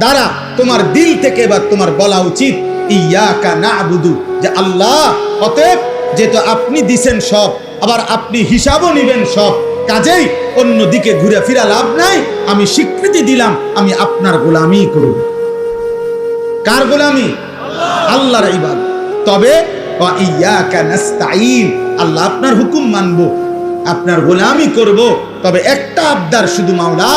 দ্বারা তোমার দিল থেকে এবার তোমার বলা উচিত ইয়াকা না'বুদু, যে আল্লাহ, অতএব যেহেতু আপনি দিছেন সব, আবার আপনি হিসাবও নিবেন সব, কাজেই অন্যদিকে ঘুরে ফিরা লাভ নাই। আমি স্বীকৃতি দিলাম আমি আপনার গোলামি করব। কার গোলামি? আল্লাহর ইবাদত। তবে ওয়া ইয়াকা নাস্তাঈন, আল্লাহ আপনার হুকুম মানব, আপনার গোলামি করব। তবে একটা আবদার শুধু, মাওলা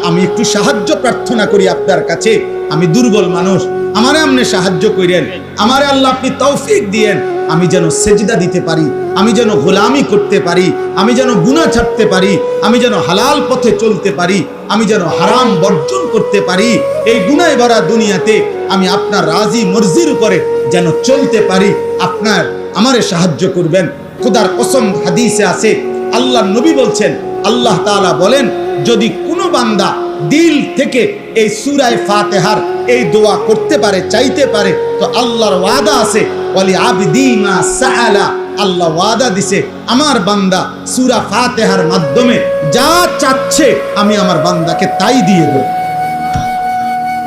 আমি একটু সাহায্য প্রার্থনা করি আপনার কাছে, আমি দুর্বল মানুষ, আমারে আপনি সাহায্য করেন, আমারে আল্লাহ আপনি তৌফিক দিয়েন, আমি যেন সেজদা দিতে পারি, আমি যেন গোলামি করতে পারি, আমি যেন গুনাহ ছাড়তে পারি, আমি যেন হালাল পথে চলতে পারি, আমি যেন হারাম বর্জন করতে পারি। এই গুনাহে ভরা দুনিয়াতে আমি আপনার রাজি মর্জির উপরে যেন চলতে পারি। আপনার আমারে সাহায্য করবেন। খোদার কসম, হাদিসে আছে, আল্লাহ নবী বলছেন, আল্লাহ তাআলা বলেন, যদি কোনো বান্দা দিল থেকে এই সূরা ফাতিহার এই দোয়া করতে পারে, চাইতে পারে, তো আল্লাহর ওয়াদা আছে, ওয়ালি আবদি মা সাআলা, আল্লাহ ওয়াদা দিছে আমার বান্দা সূরা ফাতিহার মাধ্যমে যা চাচ্ছে আমি আমার বান্দাকে তাই দিয়ে দেব,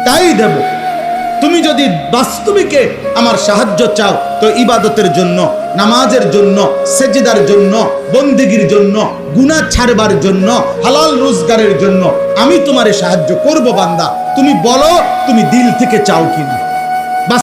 তাই দেব। তুমি যদি বাস্তবিকে আমার সাহায্য চাও, তো ইবাদতের জন্য, নামাজের জন্য, সেজদার জন্য, বন্দেগীর জন্য, গুনাহ ছাড়বার জন্য, হালাল রোজগারের জন্য আমি তোমারে সাহায্য করব বান্দা। তুমি বলো তুমি দিল থেকে চাও কিনা।